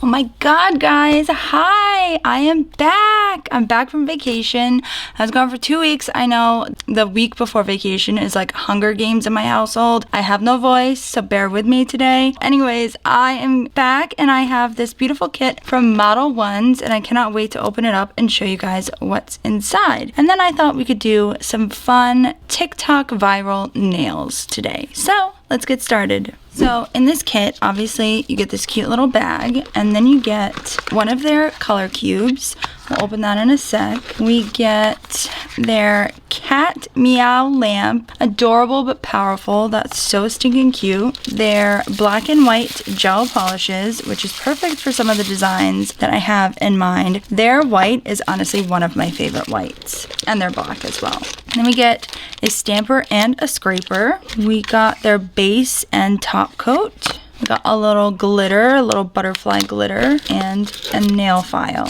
Oh my god, guys, hi, I am back. I'm back from vacation. I was gone for 2 weeks. I know the week before vacation is like Hunger Games in my household. I have no voice, so bear with me today. Anyways, I am back and I have this beautiful kit from Modelones and I cannot wait to open it up and show you guys what's inside. And then I thought we could do some fun TikTok viral nails today. So let's get started. So in this kit, obviously you get this cute little bag and then you get one of their color cubes. We'll open that in a sec. We get their cat meow lamp. Adorable but powerful. That's so stinking cute. Their black and white gel polishes, which is perfect for some of the designs that I have in mind. Their white is honestly one of my favorite whites. And their black as well. Then we get a stamper and a scraper. We got their base and top coat. We got a little glitter, a little butterfly glitter, and a nail file.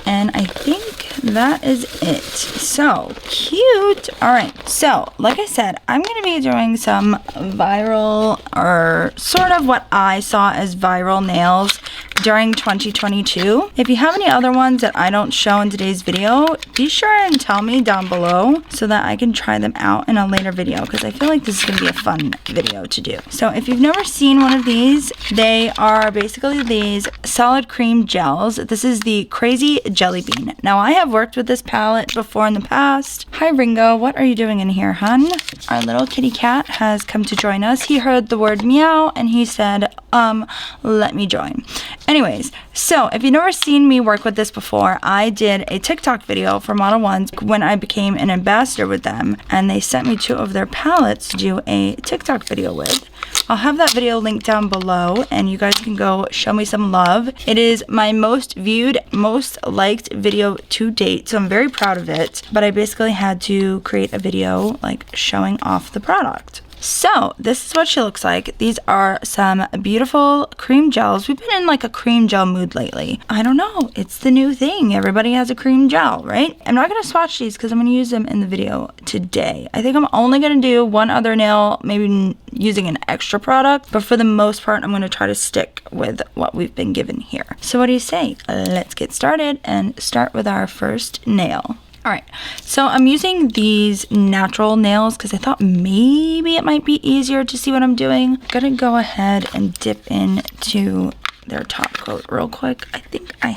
And I think that is it. So cute. All right, so like I said, I'm gonna be doing some viral, or sort of what I saw as viral nails during 2022. If you have any other ones that I don't show in today's video, be sure and tell me down below so that I can try them out in a later video, because I feel like this is gonna be a fun video to do. So if you've never seen one of these, they are basically these solid cream gels. This is the Crazy Jelly Bean. Now I have worked with this palette before in the past. Hi Ringo, what are you doing in here, hun? Our little kitty cat has come to join us. He heard the word meow and he said, let me join. Anyways, so if you've never seen me work with this before, I did a TikTok video for Modelones when I became an ambassador with them, and they sent me 2 of their palettes to do a TikTok video with. I'll have that video linked down below and you guys can go show me some love. It is my most viewed, most liked video to date, so I'm very proud of it. But I basically had to create a video like showing off the product. So this is what she looks like. These are some beautiful cream gels. We've been in like a cream gel mood lately. I don't know, it's the new thing. Everybody has a cream gel, right? I'm not gonna swatch these because I'm gonna use them in the video today. I think I'm only gonna do one other nail, maybe using an extra product, but for the most part, I'm gonna try to stick with what we've been given here. So what do you say? Let's get started and start with our first nail. Alright, so I'm using these natural nails because I thought maybe it might be easier to see what I'm doing. I'm gonna go ahead and dip into their top coat real quick. I think I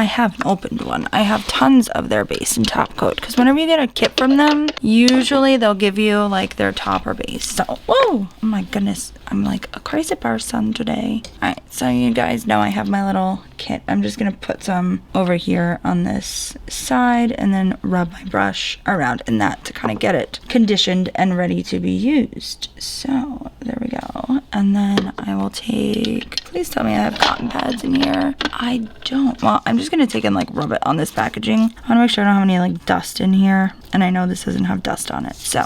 haven't opened one. I have tons of their base and top coat because whenever you get a kit from them, usually they'll give you like their top or base. So, whoa, oh my goodness, I'm like a crazy person today. Alright, so you guys know I have my little kit. I'm just gonna put some over here on this side and then rub my brush around in that to kind of get it conditioned and ready to be used. So there we go. And then I will take, please tell me I have cotton pads in here. I don't. Well, I'm just gonna take and like rub it on this packaging. I wanna make sure I don't have any like dust in here, and I know this doesn't have dust on it. So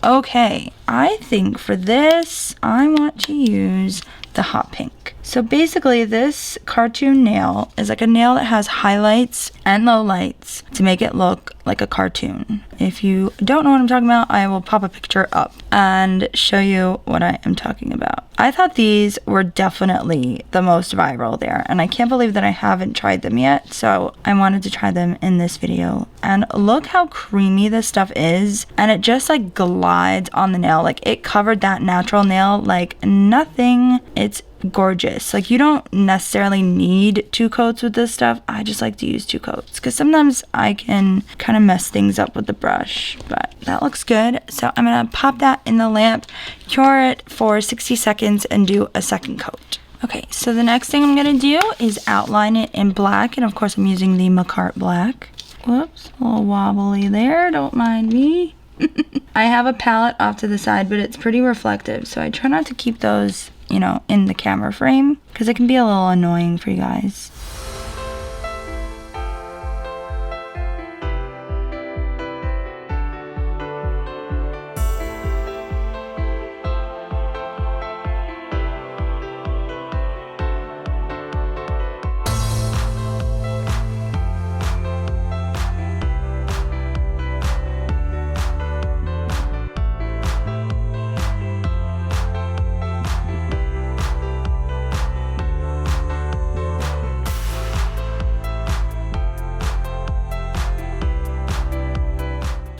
okay, I think for this I want to use the hot pink. So basically this cartoon nail is like a nail that has highlights and lowlights to make it look like a cartoon. If you don't know what I'm talking about, I will pop a picture up and show you what I am talking about. I thought these were definitely the most viral there, and I can't believe that I haven't tried them yet, so I wanted to try them in this video. And look how creamy this stuff is, and it just like glides on the nail. Like it covered that natural nail like nothing. It's gorgeous. Like you don't necessarily need 2 coats with this stuff. I just like to use 2 coats because sometimes I can kind of mess things up with the brush, but that looks good. So I'm gonna pop that in the lamp, cure it for 60 seconds and do a second coat. Okay, so the next thing I'm gonna do is outline it in black, and of course I'm using the Macart black. Whoops, a little wobbly there, don't mind me. I have a palette off to the side, but it's pretty reflective, so I try not to keep those, you know, in the camera frame because it can be a little annoying for you guys.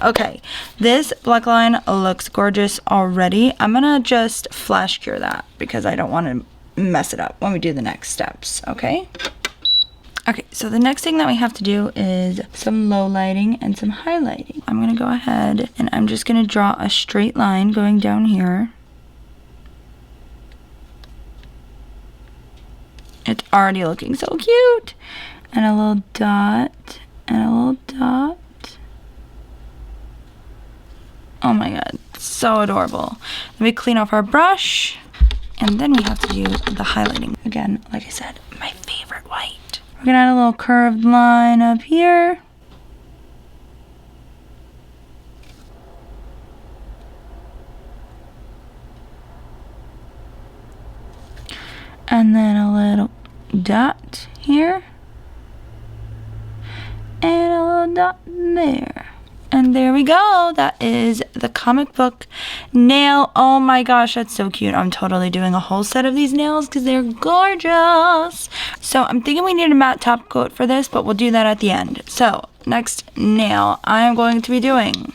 Okay, this black line looks gorgeous already. I'm gonna just flash cure that because I don't want to mess it up when we do the next steps, okay? Okay, so the next thing that we have to do is some low lighting and some highlighting. I'm gonna go ahead and I'm just gonna draw a straight line going down here. It's already looking so cute. And a little dot, and a little dot. Oh my god, so adorable. Then we clean off our brush, and then we have to do the highlighting. Again, like I said, my favorite white. We're gonna add a little curved line up here. And then a little dot here. And a little dot there. And there we go. That is the comic book nail. Oh my gosh, that's so cute. I'm totally doing a whole set of these nails because they're gorgeous. So I'm thinking we need a matte top coat for this, but we'll do that at the end. So next nail, I am going to be doing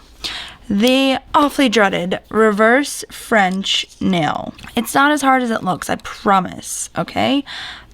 the awfully dreaded reverse French nail. It's not as hard as it looks, I promise, okay?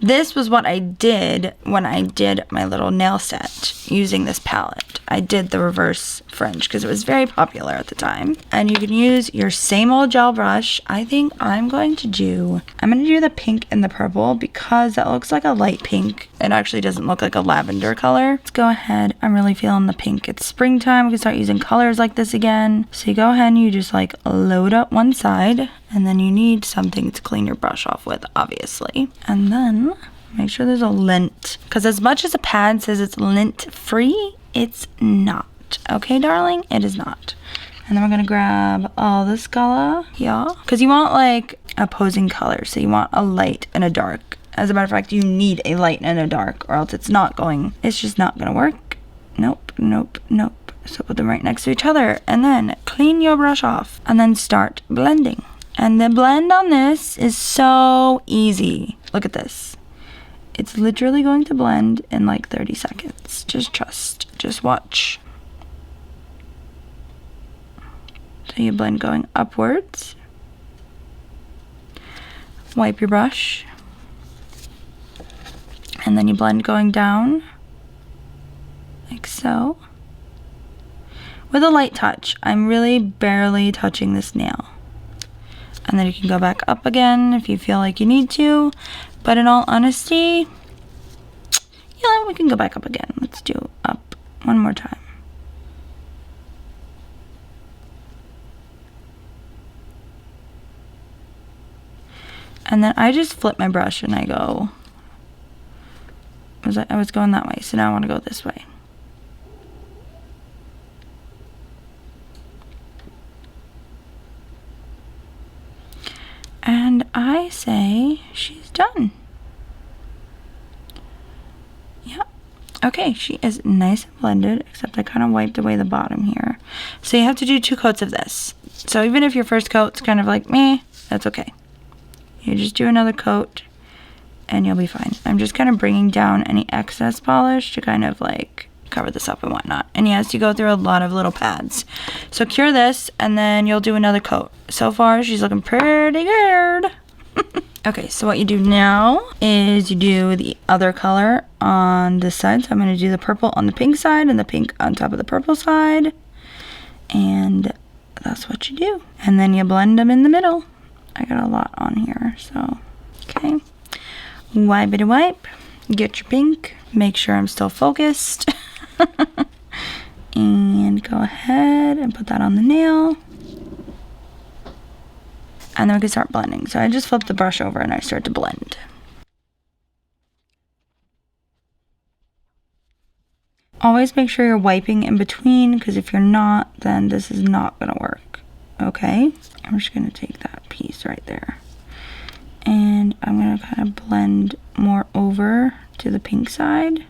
This was what I did when I did my little nail set using this palette. I did the reverse French because it was very popular at the time. And you can use your same old gel brush. I think I'm gonna do the pink and the purple because that looks like a light pink. It actually doesn't look like a lavender color. Let's go ahead. I'm really feeling the pink. It's springtime. We can start using colors like this again. So you go ahead and you just like load up one side, and then you need something to clean your brush off with, obviously. And then make sure there's a lint, because as much as a pad says it's lint free, it's not. Okay, darling? It is not. And then we're gonna grab all this color, yeah, because you want like opposing colors. So you want a light and a dark. As a matter of fact, you need a light and a dark, or else it's just not gonna work. Nope, nope, nope. So put them right next to each other, and then clean your brush off, and then start blending. And the blend on this is so easy. Look at this. It's literally going to blend in like 30 seconds. Just trust. Just watch. So you blend going upwards. Wipe your brush. And then you blend going down. Like so. With a light touch. I'm really barely touching this nail. And then you can go back up again if you feel like you need to. But in all honesty, yeah, we can go back up again. Let's do up one more time. And then I just flip my brush and I go, I was going that way, so now I want to go this way. And I say she's done. Yeah. Okay, she is nice and blended, except I kind of wiped away the bottom here. So you have to do 2 coats of this. So even if your first coat's kind of like meh, that's okay. You just do another coat and you'll be fine. I'm just kind of bringing down any excess polish to kind of like cover this up and whatnot. And yes, you go through a lot of little pads. So cure this and then you'll do another coat. So far, she's looking pretty good. Okay, so what you do now is you do the other color on this side. So I'm going to do the purple on the pink side and the pink on top of the purple side. And that's what you do. And then you blend them in the middle. I got a lot on here, so okay. Wipe-a-de wipe. Get your pink. Make sure I'm still focused. And go ahead and put that on the nail. And then we can start blending. So I just flip the brush over and I start to blend. Always make sure you're wiping in between, because if you're not, then this is not going to work. Okay? I'm just going to take that piece right there. And I'm going to kind of blend more over to the pink side.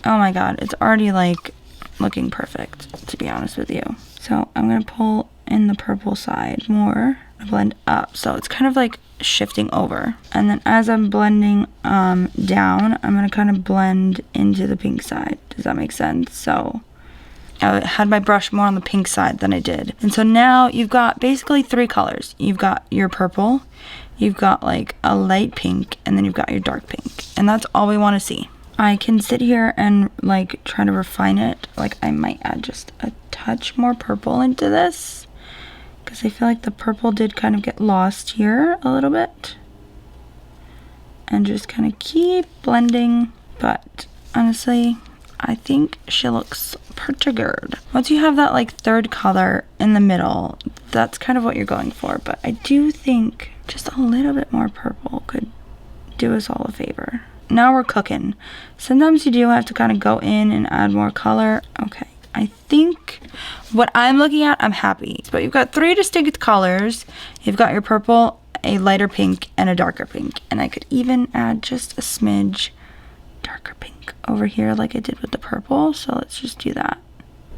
Oh my god, it's already like looking perfect, to be honest with you. So I'm going to pull in the purple side more, blend up, so it's kind of like shifting over. And then as I'm blending down, I'm going to kind of blend into the pink side. Does that make sense? So I had my brush more on the pink side than I did. And so now you've got basically 3 colors. You've got your purple, you've got like a light pink, and then you've got your dark pink. And that's all we want to see. I can sit here and like try to refine it. Like I might add just a touch more purple into this, because I feel like the purple did kind of get lost here a little bit. And just kind of keep blending. But honestly, I think she looks pretty good. Once you have that like third color in the middle, that's kind of what you're going for. But I do think just a little bit more purple could do us all a favor. Now we're cooking. Sometimes you do have to kind of go in and add more color. Okay, I think what I'm looking at, I'm happy. But you've got 3 distinct colors. You've got your purple, a lighter pink, and a darker pink. And I could even add just a smidge darker pink over here like I did with the purple. So let's just do that.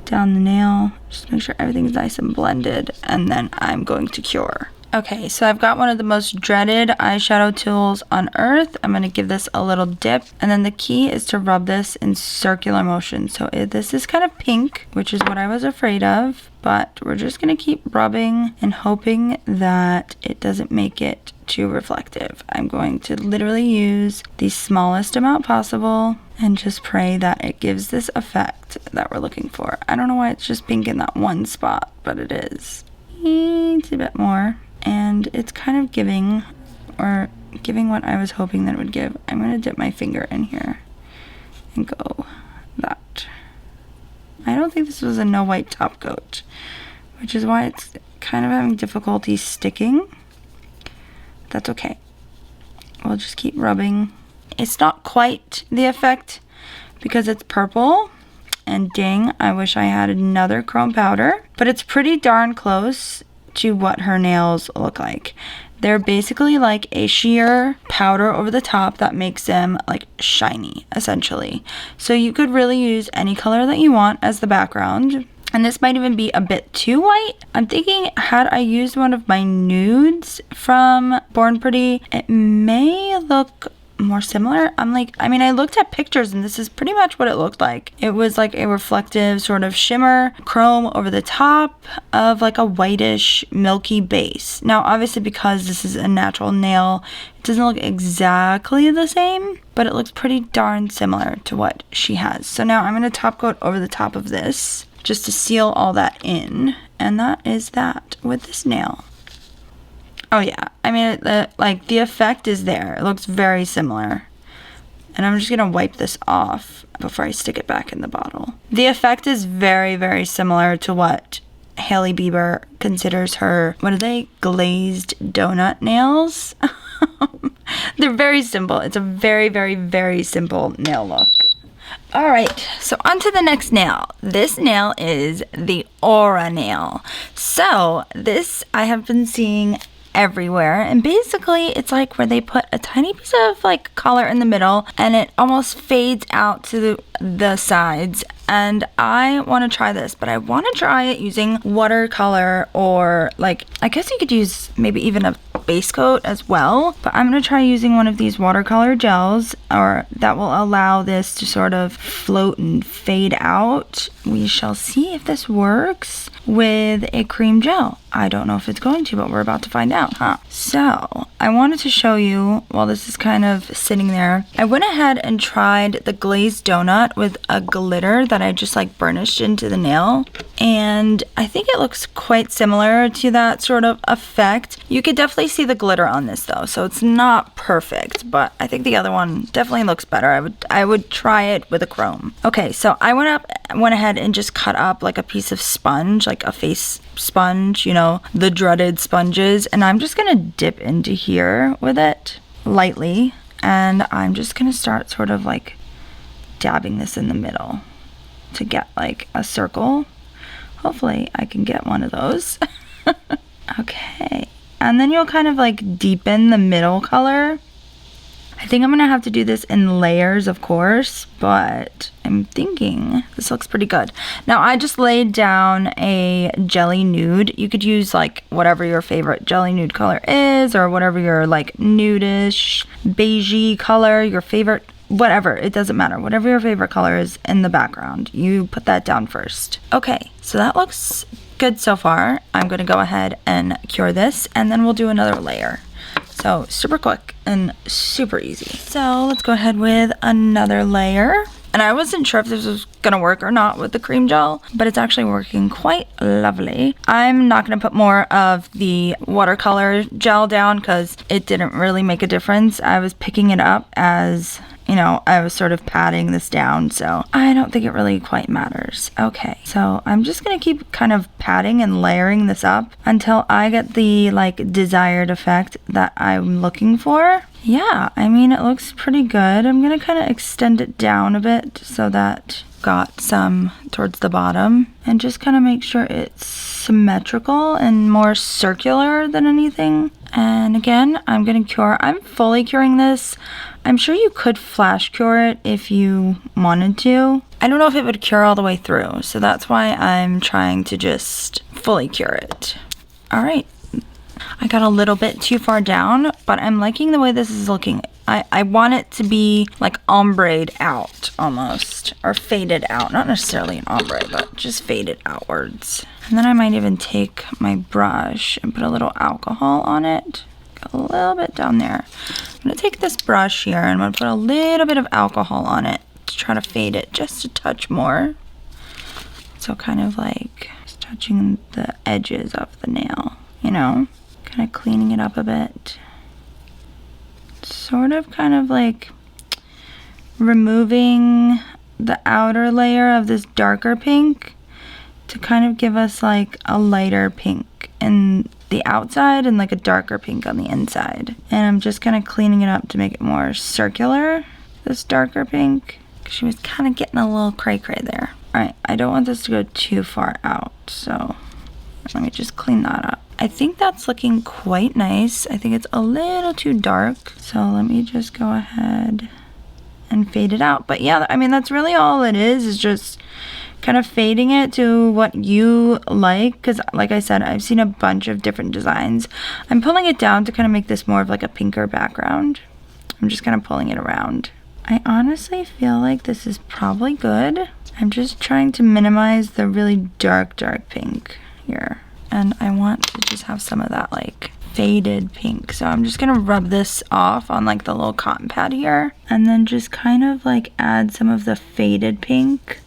Down the nail, just make sure everything's nice and blended, and then I'm going to cure. Okay, so I've got one of the most dreaded eyeshadow tools on earth. I'm going to give this a little dip, and then the key is to rub this in circular motion. So this is kind of pink, which is what I was afraid of, but we're just going to keep rubbing and hoping that it doesn't make it too reflective. I'm going to literally use the smallest amount possible and just pray that it gives this effect that we're looking for. I don't know why it's just pink in that one spot, but it is. It's a bit more. And it's kind of giving what I was hoping that it would give. I'm going to dip my finger in here and go that. I don't think this was a no white top coat, which is why it's kind of having difficulty sticking. That's okay. We'll just keep rubbing. It's not quite the effect because it's purple. And dang, I wish I had another chrome powder. But it's pretty darn close to what her nails look like. They're basically like a sheer powder over the top that makes them like shiny, essentially. So you could really use any color that you want as the background. And this might even be a bit too white. I'm thinking had I used one of my nudes from Born Pretty, it may look more similar. I looked at pictures and this is pretty much what it looked like. It was like a reflective sort of shimmer chrome over the top of like a whitish milky base. Now obviously because this is a natural nail, it doesn't look exactly the same, but it looks pretty darn similar to what she has. So now I'm going to top coat over the top of this just to seal all that in, and that is that with this nail. Oh yeah, I mean, the effect is there. It looks very similar. And I'm just gonna wipe this off before I stick it back in the bottle. The effect is very, very similar to what Hailey Bieber considers her, what are they? Glazed donut nails? They're very simple. It's a very, very, very simple nail look. All right, so on to the next nail. This nail is the Aura nail. So this I have been seeing everywhere, and basically it's like where they put a tiny piece of like color in the middle and it almost fades out to the sides. And I want to try this, but I want to try it using watercolor, or like I guess you could use maybe even a base coat as well, but I'm going to try using one of these watercolor gels, or that will allow this to sort of float and fade out. We shall see if this works with a cream gel. I don't know if it's going to, but we're about to find out, huh? So I wanted to show you while this is kind of sitting there, I went ahead and tried the glazed donut with a glitter that I just like burnished into the nail, and I think it looks quite similar to that sort of effect. You could definitely see the glitter on this though, so it's not perfect, but I think the other one definitely looks better. I would try it with a chrome. Okay, so I went ahead and just cut up like a piece of sponge, like a face sponge, you know, the dreaded sponges, and I'm just gonna dip into here with it lightly, and I'm just gonna start sort of like dabbing this in the middle to get like a circle. Hopefully I can get one of those. Okay, and then you'll kind of like deepen the middle color. I think I'm gonna have to do this in layers, of course, but I'm thinking this looks pretty good. Now I just laid down a jelly nude. You could use like whatever your favorite jelly nude color is, or whatever your like nudish beigey color, your favorite whatever, it doesn't matter. Whatever your favorite color is in the background, you put that down first. Okay, so that looks good so far. I'm gonna go ahead and cure this, and then we'll do another layer. So super quick and super easy. So let's go ahead with another layer. And I wasn't sure if this was gonna work or not with the cream gel, but it's actually working quite lovely. I'm not gonna put more of the watercolor gel down because it didn't really make a difference. I was picking it up as, you know, I was sort of patting this down, so I don't think it really quite matters. Okay, so I'm just gonna keep kind of patting and layering this up until I get the like desired effect that I'm looking for. Yeah, I mean, it looks pretty good. I'm gonna kind of extend it down a bit so that got some towards the bottom, and just kind of make sure it's symmetrical and more circular than anything. And again, I'm gonna cure. I'm fully curing this. I'm sure you could flash cure it if you wanted to. I don't know if it would cure all the way through, so that's why I'm trying to just fully cure it. All right. I got a little bit too far down, but I'm liking the way this is looking. I want it to be like ombre'd out almost, or faded out. Not necessarily an ombre, but just faded outwards. And then I might even take my brush and put a little alcohol on it. A little bit down there. I'm gonna take this brush here and I'm gonna put a little bit of alcohol on it to try to fade it just a touch more. So kind of like just touching the edges of the nail, you know? Kind of cleaning it up a bit. Sort of kind of like removing the outer layer of this darker pink to kind of give us like a lighter pink in the outside and like a darker pink on the inside. And I'm just kind of cleaning it up to make it more circular, this darker pink. She was kind of getting a little cray-cray there. All right, I don't want this to go too far out, so let me just clean that up. I think that's looking quite nice. I think it's a little too dark. So let me just go ahead and fade it out. But yeah, I mean, that's really all it is just kind of fading it to what you like. Because like I said, I've seen a bunch of different designs. I'm pulling it down to kind of make this more of like a pinker background. I'm just kind of pulling it around. I honestly feel like this is probably good. I'm just trying to minimize the really dark pink here. And I want to just have some of that like faded pink. So I'm just gonna rub this off on like the little cotton pad here. And then just kind of like add some of the faded pink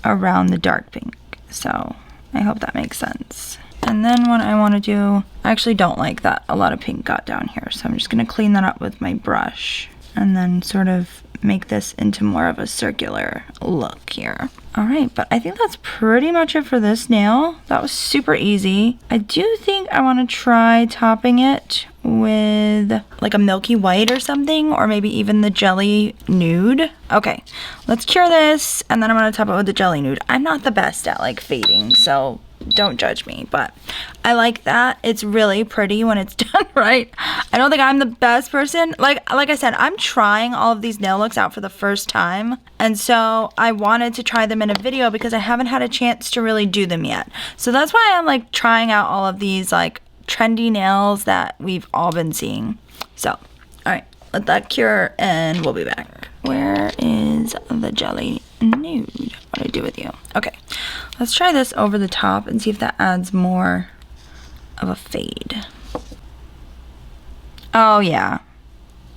around the dark pink. So I hope that makes sense. And then what I wanna do, I actually don't like that a lot of pink got down here. So I'm just gonna clean that up with my brush and then sort of make this into more of a circular look here. All right, but I think that's pretty much it for this nail. That was super easy. I do think I want to try topping it with like a milky white or something, or maybe even the jelly nude. Okay, let's cure this, and then I'm gonna top it with the jelly nude. I'm not the best at like fading, so don't judge me, but I like that. It's really pretty when it's done right. I don't think I'm the best person. Like I said, I'm trying all of these nail looks out for the first time, and so I wanted to try them in a video because I haven't had a chance to really do them yet. So that's why I'm like trying out all of these like trendy nails that we've all been seeing. So, all right, let that cure and we'll be back. Where is the jelly nude? What do I do with you? Okay, let's try this over the top and see if that adds more of a fade. Oh yeah,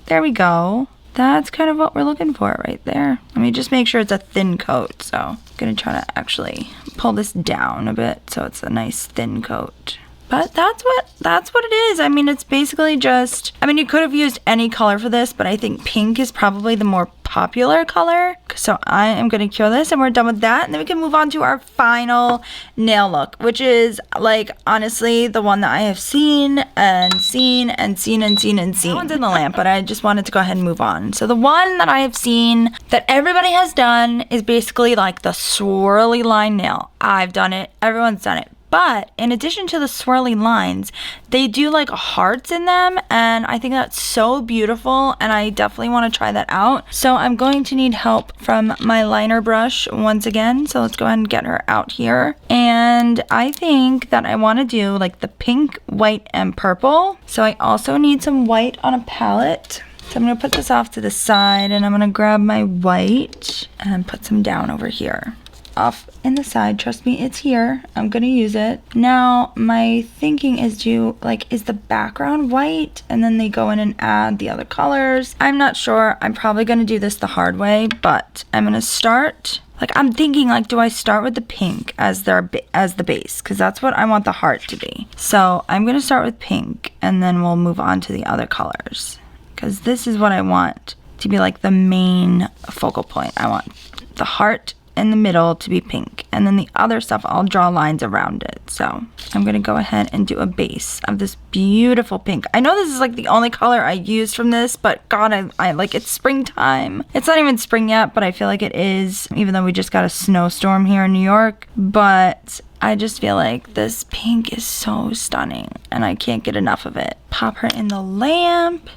there we go. That's kind of what we're looking for right there. Let me just make sure it's a thin coat. So I'm gonna try to actually pull this down a bit so it's a nice thin coat. But that's what it is. I mean, it's basically just, I mean, you could have used any color for this, but I think pink is probably the more popular color. So I am gonna cure this and we're done with that. And then we can move on to our final nail look, which is like, honestly, the one that I have seen and seen and seen and seen and seen. That one's in the lamp, but I just wanted to go ahead and move on. So the one that I have seen that everybody has done is basically like the swirly line nail. I've done it, everyone's done it. But in addition to the swirly lines, they do like hearts in them, and I think that's so beautiful, and I definitely want to try that out. So I'm going to need help from my liner brush once again. So let's go ahead and get her out here. And I think that I want to do like the pink, white, and purple. So I also need some white on a palette. So I'm gonna put this off to the side and I'm gonna grab my white and put some down over here. Off in the side, trust me, it's here. I'm gonna use it. Now, my thinking is is the background white and then they go in and add the other colors? I'm not sure. I'm probably gonna do this the hard way, but I'm gonna start, I'm thinking do I start with the pink as the base? Because that's what I want the heart to be. So I'm gonna start with pink and then we'll move on to the other colors. Because this is what I want to be the main focal point. I want the heart in the middle to be pink, and then the other stuff I'll draw lines around it. So I'm gonna go ahead and do a base of this beautiful pink. I know this is the only color I used from this, but God, I it's springtime. It's not even spring yet, but I feel like it is, even though we just got a snowstorm here in New York. But I just feel like this pink is so stunning and I can't get enough of it. Pop her in the lamp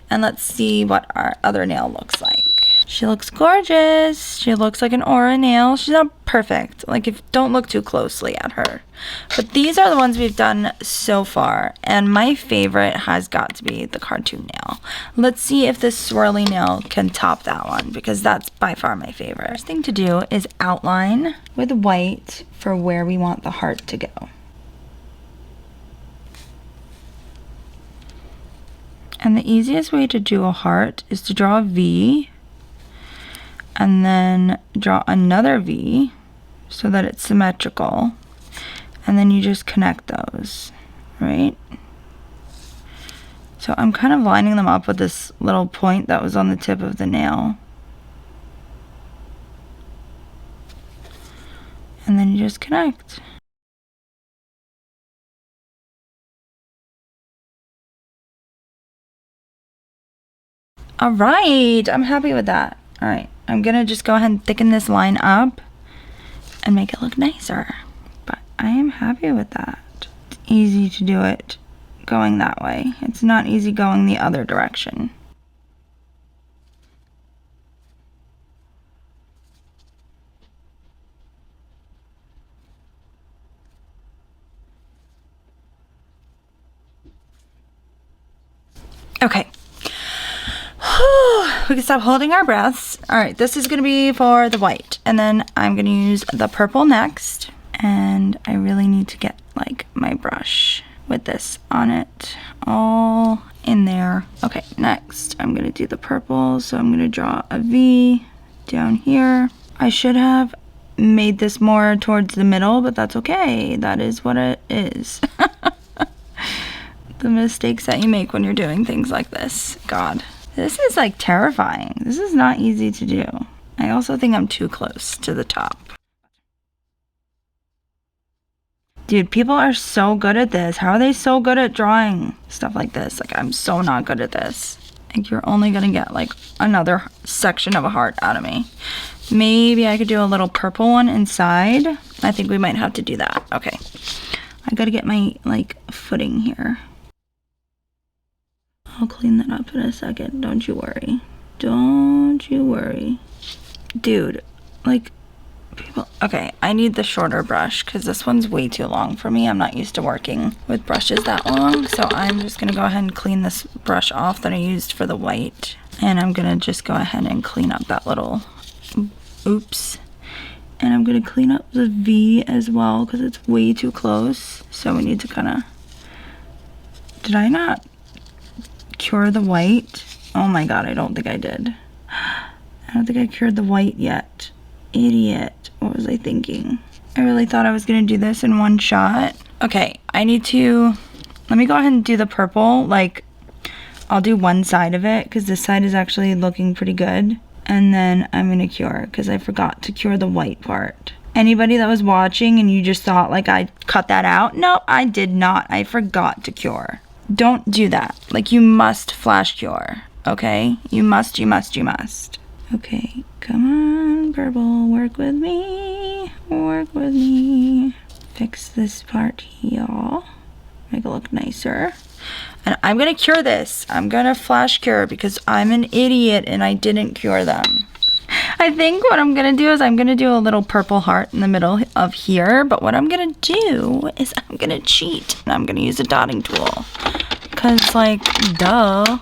and let's see what our other nail looks like. She looks gorgeous. She looks like an aura nail. She's not perfect. Don't look too closely at her. But these are the ones we've done so far. And my favorite has got to be the cartoon nail. Let's see if this swirly nail can top that one, because that's by far my favorite. First thing to do is outline with white for where we want the heart to go. And the easiest way to do a heart is to draw a V and then draw another V so that it's symmetrical, and then you just connect those, right? So I'm kind of lining them up with this little point that was on the tip of the nail, and then you just connect. All right, I'm happy with that. All right, I'm gonna just go ahead and thicken this line up and make it look nicer. But I am happy with that. It's easy to do it going that way. It's not easy going the other direction. Okay. We can stop holding our breaths. All right, this is gonna be for the white, and then I'm gonna use the purple next. And I really need to get my brush with this on it, all in there. Okay, next I'm gonna do the purple, so I'm gonna draw a V down here. I should have made this more towards the middle, but that's okay. That is what it is. The mistakes that you make when you're doing things like this. God. This is terrifying. This is not easy to do. I also think I'm too close to the top. Dude, people are so good at this. How are they so good at drawing stuff like this? I'm so not good at this. You're only gonna get another section of a heart out of me. Maybe I could do a little purple one inside. I think we might have to do that. Okay. I gotta get my footing here. I'll clean that up in a second. Don't you worry. Don't you worry. Dude, people... Okay, I need the shorter brush because this one's way too long for me. I'm not used to working with brushes that long. So I'm just going to go ahead and clean this brush off that I used for the white. And I'm going to just go ahead and clean up that little... Oops. And I'm going to clean up the V as well because it's way too close. So we need to kind of... Did I not... cure the white? Oh my God, I don't think I did. I don't think I cured the white yet. Idiot. What was I thinking? I really thought I was gonna do this in one shot. Okay, I need to... Let me go ahead and do the purple. I'll do one side of it because this side is actually looking pretty good. And then I'm gonna cure because I forgot to cure the white part. Anybody that was watching and you just thought I cut that out? No, I did not. I forgot to cure. Don't do that. You must flash cure, okay? You must. Okay, come on, purple, work with me. Work with me. Fix this part here. Make it look nicer. And I'm gonna cure this. I'm gonna flash cure because I'm an idiot and I didn't cure them. I think what I'm gonna do is I'm gonna do a little purple heart in the middle of here, but what I'm gonna do is I'm gonna cheat and I'm gonna use a dotting tool. Cause duh,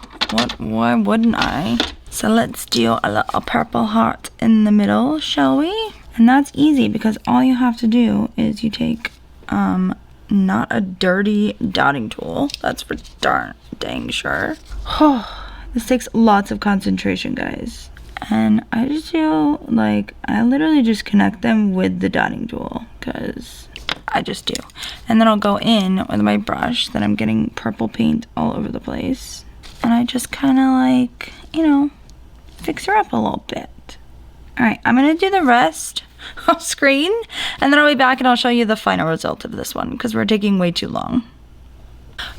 Why wouldn't I? So let's do a little purple heart in the middle, shall we? And that's easy because all you have to do is you take, not a dirty dotting tool. That's for dang sure. This takes lots of concentration, guys. And I just do, like, I literally just connect them with the dotting tool because I just do. And then I'll go in with my brush that I'm getting purple paint all over the place. And I just kind of like, you know, fix her up a little bit. All right, I'm gonna do the rest off screen, and then I'll be back and I'll show you the final result of this one because we're taking way too long.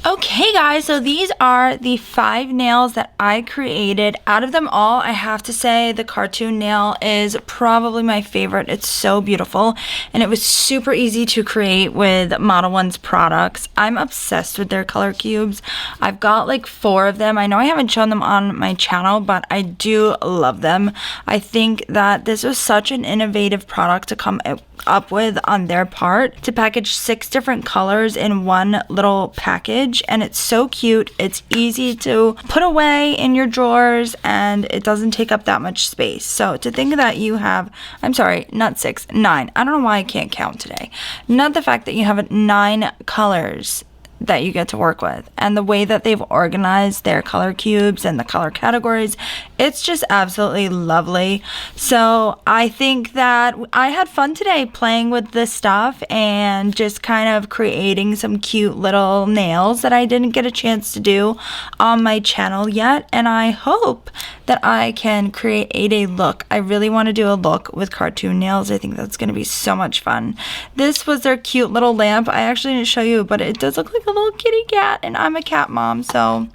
Okay guys, so these are the 5 nails that I created. Out of them all, I have to say the cartoon nail is probably my favorite. It's so beautiful, and it was super easy to create with Modelones products. I'm obsessed with their color cubes. I've got like 4 of them. I know I haven't shown them on my channel, but I do love them. I think that this was such an innovative product to come up with on their part, to package 6 different colors in one little package. And it's so cute. It's easy to put away in your drawers, and it doesn't take up that much space. So to think that you have, I'm sorry, not 6, 9. I don't know why I can't count today. Not the fact that you have 9 colors that you get to work with, and the way that they've organized their color cubes and the color categories, it's just absolutely lovely. So I think that I had fun today playing with this stuff and just kind of creating some cute little nails that I didn't get a chance to do on my channel yet, and I hope that I can create a look. I really want to do a look with cartoon nails. I think that's going to be so much fun. This was their cute little lamp. I actually didn't show you, but it does look like a little kitty cat, and I'm a cat mom, so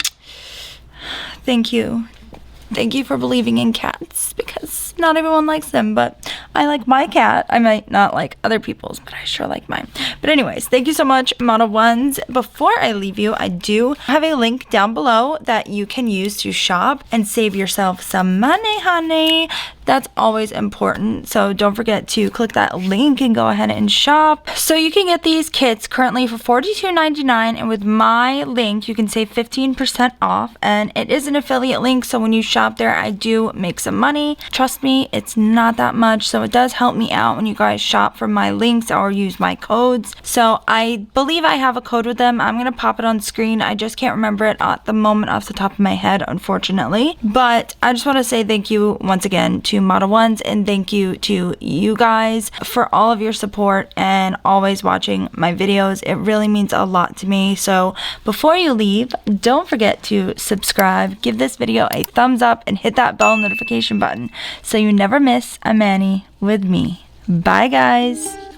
thank you. Thank you for believing in cats, because not everyone likes them, but I like my cat. I might not like other people's, but I sure like mine. But anyways, thank you so much, Modelones. Before I leave you, I do have a link down below that you can use to shop and save yourself some money, honey. That's always important, so don't forget to click that link and go ahead and shop. So you can get these kits currently for $42.99, and with my link you can save 15% off, and it is an affiliate link, so when you shop there I do make some money. Trust me, it's not that much, so it does help me out when you guys shop from my links or use my codes. So I believe I have a code with them. I'm gonna pop it on screen. I just can't remember it at the moment off the top of my head, unfortunately, but I just want to say thank you once again to Modelones, and thank you to you guys for all of your support and always watching my videos. It really means a lot to me. So before you leave, don't forget to subscribe, give this video a thumbs up, and hit that bell notification button so you never miss a mani with me. Bye guys.